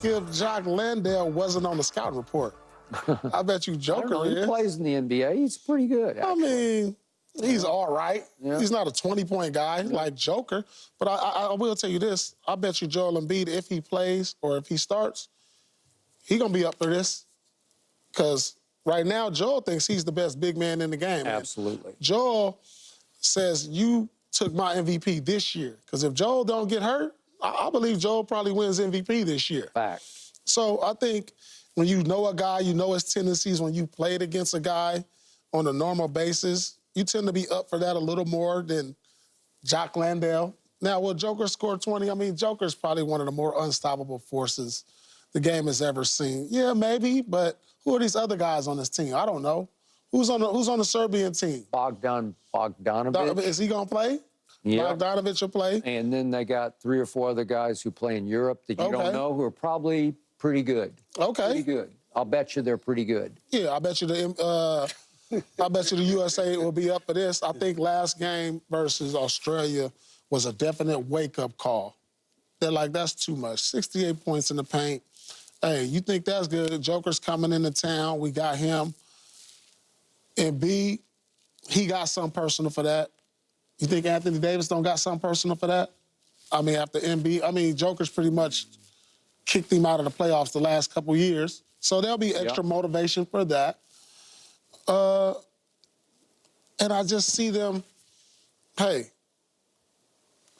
if Jock Landale wasn't on the scouting report? I bet you Joker He is. plays in the NBA. He's pretty good, actually. I mean, he's all right. Yeah. He's not a 20-point guy like Joker. But I will tell you this. I bet you Joel Embiid, if he plays or if he starts, he's going to be up for this. Because right now, Joel thinks he's the best big man in the game. Absolutely. And Joel says, you took my MVP this year. Because if Joel don't get hurt, I believe Joel probably wins MVP this year. Fact. So I think when you know a guy, you know his tendencies. When you played against a guy on a normal basis, you tend to be up for that a little more than Jock Landale. Now, will Joker score 20? I mean, Joker's probably one of the more unstoppable forces the game has ever seen. Yeah, maybe, but who are these other guys on this team? I don't know. Who's on the Serbian team? Bogdanovic. Is he going to play? Yeah. Bogdanovic will play. And then they got 3 or 4 other guys who play in Europe that you don't know who are probably pretty good. Okay. Pretty good. I'll bet you they're pretty good. Yeah, I bet you the USA will be up for this. I think last game versus Australia was a definite wake-up call. They're like, that's too much. 68 points in the paint. Hey, you think that's good? Joker's coming into town. We got him. And B, he got something personal for that. You think Anthony Davis don't got something personal for that? I mean, after Joker's pretty much kicked him out of the playoffs the last couple years. So there'll be extra motivation for that. And I just see them, hey,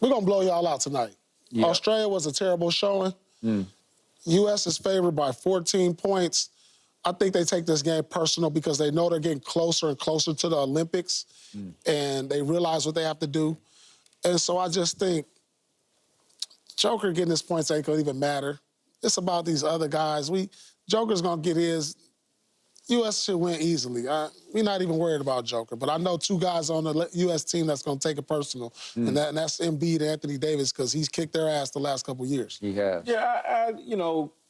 we're going to blow y'all out tonight. Yep. Australia was a terrible showing. U.S. is favored by 14 points. I think they take this game personal because they know they're getting closer and closer to the Olympics, and they realize what they have to do. And so I just think Joker getting his points ain't going to even matter. It's about these other guys. Joker's going to get his. U.S. should win easily. We're not even worried about Joker. But I know 2 guys on the U.S. team that's going to take it personal, and that's Embiid and Anthony Davis because he's kicked their ass the last couple of years. He has. Yeah,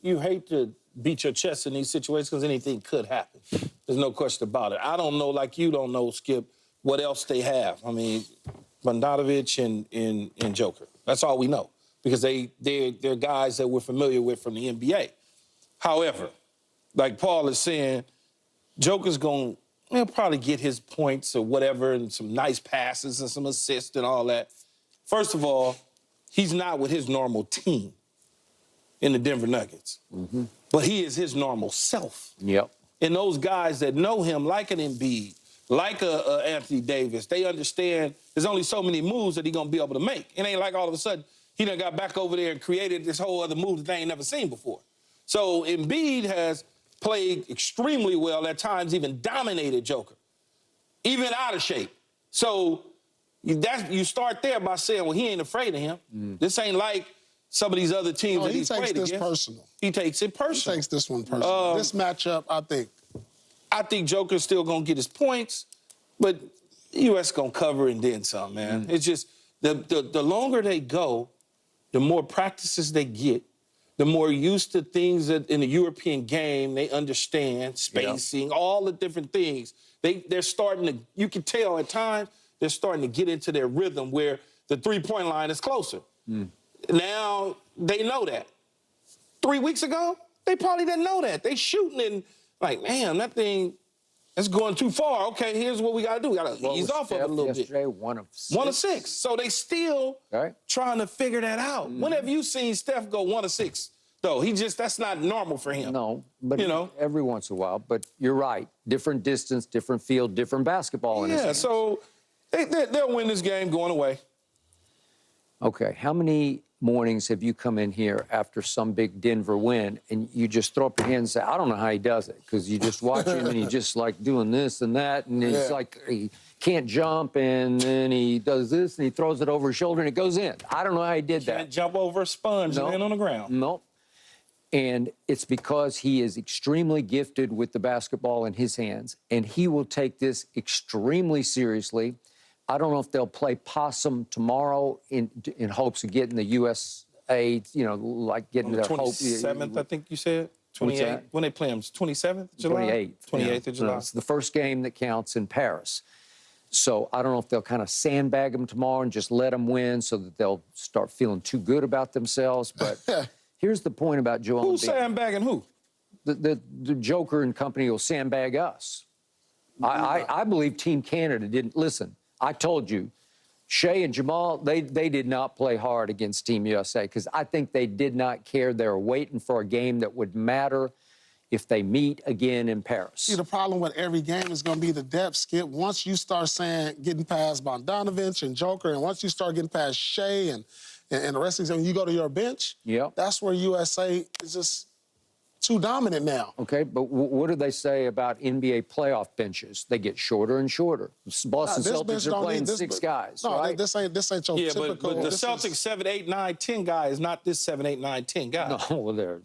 you hate to beat your chest in these situations because anything could happen. There's no question about it. I don't know, like you don't know, Skip, what else they have. I mean, Bogdanovic and Joker. That's all we know because they're guys that we're familiar with from the NBA. However, like Paul is saying, Joker's he'll probably get his points or whatever and some nice passes and some assists and all that. First of all, he's not with his normal team in the Denver Nuggets. But he is his normal self. Yep. And those guys that know him, like an Embiid, like a Anthony Davis, they understand there's only so many moves that he's going to be able to make. It ain't like all of a sudden he done got back over there and created this whole other move that they ain't never seen before. So Embiid has played extremely well, at times even dominated Joker, even out of shape. So you start there by saying, well, he ain't afraid of him. This ain't like some of these other teams that he's played against. He takes this personal. He takes it personal. He takes this one personal. This matchup, I think Joker's still going to get his points, but the U.S. going to cover and then some, man. It's just the longer they go, the more practices they get, the more used to things that in the European game they understand, spacing, all the different things. They're starting to, you can tell at times, they're starting to get into their rhythm where the three-point line is closer. Now they know that. 3 weeks ago, they probably didn't know that. They shooting and like, man, that thing is going too far. Okay, here's what we got to do. We got to ease off of it a little yesterday, bit. 1 of 6. 1 of 6. So they still trying to figure that out. When have you seen Steph go 1 of 6? Though that's not normal for him. No, but every once in a while. But you're right. Different distance, different field, different basketball in his hands. So they'll win this game going away. Okay, how many mornings have you come in here after some big Denver win and you just throw up your hands and say, I don't know how he does it, because you just watch him and he just like doing this and that, and it's like he can't jump, and then he does this and he throws it over his shoulder and it goes in. I don't know how he did that. Can't jump over a sponge and land on the ground. No. And it's because he is extremely gifted with the basketball in his hands, and he will take this extremely seriously. I don't know if they'll play possum tomorrow in hopes of getting the USA, like getting their hope. 27th, I think you said? 28th? When they play them? 27th July? 28th. 28th of July. It's the first game that counts in Paris. So I don't know if they'll kind of sandbag them tomorrow and just let them win so that they'll start feeling too good about themselves. But Here's the point about Joel Who's Embiid. sandbagging who? The Joker and company will sandbag us. I believe Team Canada didn't. Listen, I told you, Shea and Jamal, they did not play hard against Team USA because I think they did not care. They were waiting for a game that would matter if they meet again in Paris. See, the problem with every game is going to be the depth, Skip. Once you start getting past Bogdanovich and Joker, and once you start getting past Shea and the rest of the game, you go to your bench, that's where USA is just too dominant now. Okay, but what do they say about NBA playoff benches? They get shorter and shorter. Boston Celtics are playing 6 guys, no, right? this ain't your typical. But the Celtics 7, 8, 9, 10 guy is not this 7, 8, 9, 10 guy. No, well,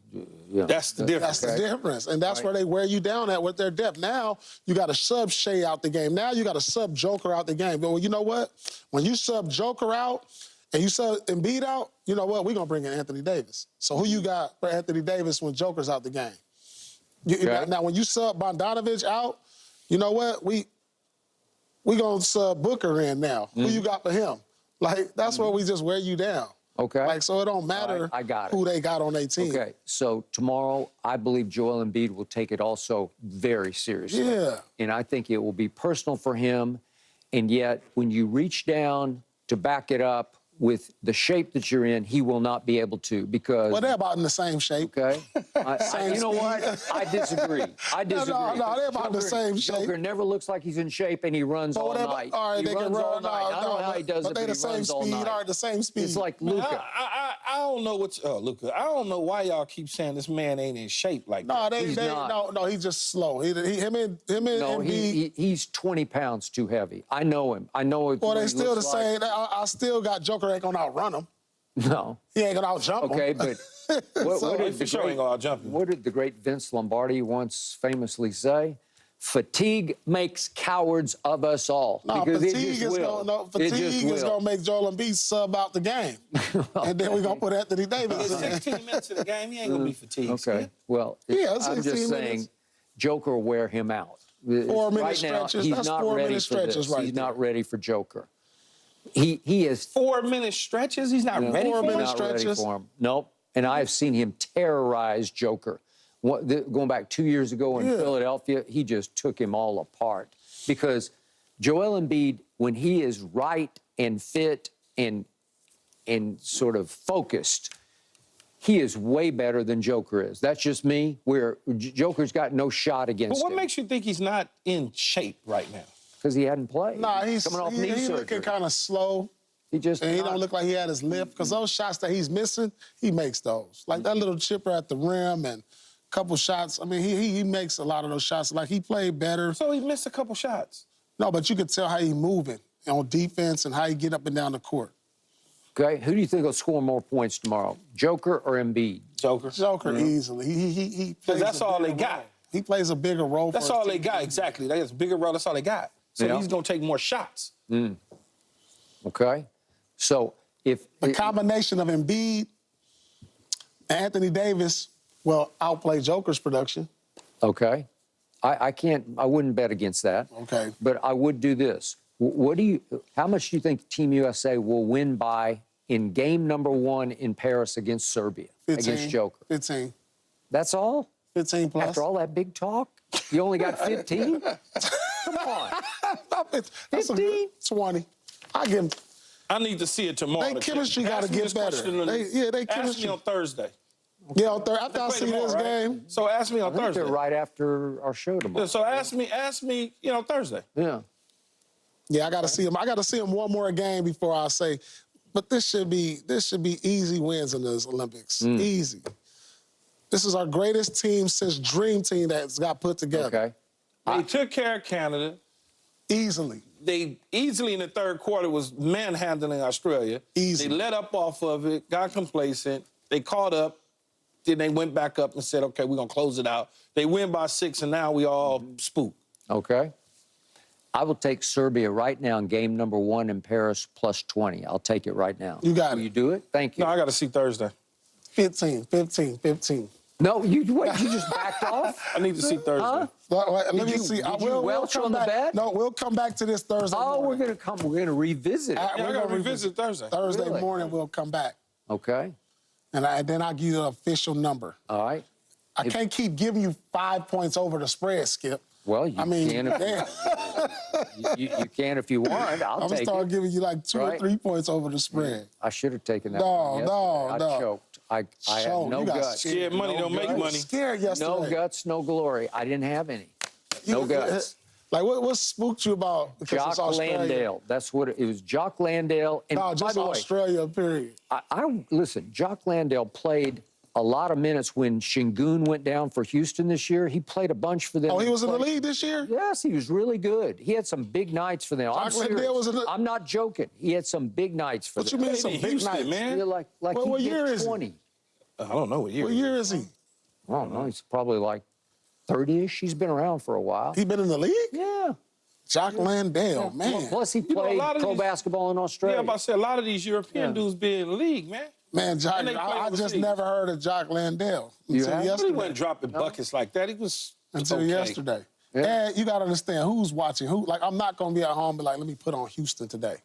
That's the difference. That's the difference, and that's where they wear you down at with their depth. Now you got to sub Shea out the game. Now you got to sub Joker out the game. But you know what? When you sub Joker out and you sub Embiid out, you know what? We're going to bring in Anthony Davis. So who you got for Anthony Davis when Joker's out the game? Now, when you sub Bogdanovich out, you know what? We going to sub Booker in now. Who you got for him? Like, that's where we just wear you down. Okay. Like, so it don't matter who they got on their team. Okay, so tomorrow, I believe Joel Embiid will take it also very seriously. Yeah. And I think it will be personal for him. And yet, when you reach down to back it up with the shape that you're in, he will not be able to because... Well, they're about in the same shape. Okay. You know what? I disagree. No, they're about the same shape. Joker never looks like he's in shape, and he runs all night. All right, he they runs can run all night. I don't know how he does it, but they but the he runs all night. All right, the same speed. It's like Luka. I don't know what. Luka. I don't know why y'all keep saying this man ain't in shape like that. No, he's just slow. Him and No, Embiid. he's 20 pounds too heavy. I know him. I know it. Well, they still the same. I still got Joker ain't gonna outrun him. No. He ain't gonna outjump him. Okay, but what did the great Vince Lombardi once famously say? Fatigue makes cowards of us all. No, because fatigue is gonna make Joel Embiid sub out the game, and then we're gonna put Anthony Davis in. 16 minutes of the game, he ain't gonna be fatigued. Okay, well, I'm just saying, Joker will wear him out. 4-minute stretches. He's That's not 4-minute ready for stretches this. right He's there. not ready for Joker. He is 4-minute stretches. He's not ready for him. 4-minute not ready stretches. for him. Nope. And I have seen him terrorize Joker. Going back 2 years ago in Philadelphia, he just took him all apart. Because Joel Embiid, when he is right and fit and sort of focused, he is way better than Joker is. That's just me. Where Joker's got no shot against him. But what makes you think he's not in shape right now? Because he hadn't played. Nah, he's coming off knee he's surgery. looking kind of slow. He just And he don't look like he had his lift. Because those shots that he's missing, he makes those. Like that little chipper at the rim and a couple shots. I mean, he makes a lot of those shots. Like he played better. So he missed a couple shots. No, but you could tell how he moving on defense and how he get up and down the court. Okay, who do you think will score more points tomorrow, Joker or Embiid? Joker. Easily. He Because that's all they got. He plays a bigger role. That's all they got, exactly. They have a bigger role. That's all they got. So he's going to take more shots. Okay, so if The combination of Embiid and Anthony Davis will outplay Joker's production. Okay, I wouldn't bet against that. Okay. But I would do this. How much do you think Team USA will win by in game number 1 in Paris against Serbia, 15, against Joker? 15. That's all? 15 plus. After all that big talk? You only got 15? Come on. That's 15? 20. I give him. I need to see it tomorrow. They chemistry got to get better. They Ask chemistry. me on Thursday. Yeah, on Thursday. After I see this game. So ask me on I think Thursday. they're right after our show tomorrow. So ask me, Thursday. Yeah. Yeah, I got to see him. I got to see him one more game before I say. But this should be easy wins in this Olympics. Easy. This is our greatest team since Dream Team that's got put together. Okay. They took care of Canada. Easily. They easily in the third quarter was manhandling Australia. Easy. They let up off of it, got complacent. They caught up. Then they went back up and said, okay, we're going to close it out. They win by 6, and now we all spook. Okay. I will take Serbia right now in game number 1 in Paris plus 20. I'll take it right now. You got it. Will you do it? Thank you. No, I got to see Thursday. 15. No, you just backed off? I need to see Thursday. Huh? Let me see. Did you welch on the bed? No, we'll come back to this Thursday Oh, morning. we're gonna revisit it. I got to revisit Thursday. Thursday Really? morning, we'll come back. Okay. And then I'll give you the official number. All right. I can't keep giving you 5 points over the spread, Skip. Well, you I mean, can if you can if you want. I'm I'll gonna take start it. giving you like 2 or Right. 3 points over the spread. I should have taken that. No, one yesterday. no, I no. choked. I had Choked. no You got guts. scared. Scared money No don't make guts. money. Scared yesterday. No guts, no glory. I didn't have any. No guts. Like, what spooked you about? Because it's Jock Australia? Landale. That's what it was. Jock Landale. And No, by just the way, Australia, period. listen. Jock Landale played a lot of minutes when Şengün went down for Houston this year. He played a bunch for them. Oh, he was in the league this year? Yes, he was really good. He had some big nights for them. I'm Jock Landale serious. was in the- I'm not joking. He had some big nights for What you them. mean some Hey, big Houston, nights? man. Yeah, like What he year hit is he? 20. I don't know what year. What year is he? I don't know. He's probably like 30-ish. He's been around for a while. He been in the league? Yeah. Jock Landale, man. Plus, he know, a played lot of pro these- basketball in Yeah, Australia. I'm about to say a lot of these European Yeah. dudes be in the league, man. Man, Jock, And they play I just overseas. never heard of Jock Landale You until have? But he yesterday. wasn't dropping buckets like that. He was Until okay. yesterday. Yeah. And you got to understand who's watching. Who? Like, I'm not going to be at home and be like, let me put on Houston today.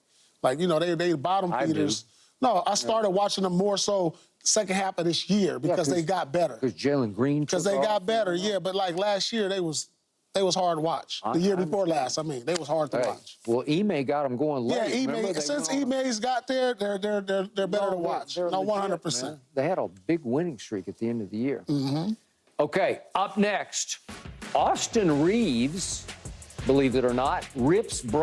Like, you know, they bottom I do. feeders. No, I started watching them more so second half of this year because they got better. Because Jalen Green Because took they off. got better, yeah. But like last year, they was hard to watch. The year before last, I mean, they was hard to Hey, watch. well, Ime got him going late. Yeah, Remember, Ime, they since went on a- Ime's got there, they're better to watch. they're No, legit, 100%. man. They had a big winning streak at the end of the year. Mm-hmm. Okay, up next, Austin Reeves, believe it or not, rips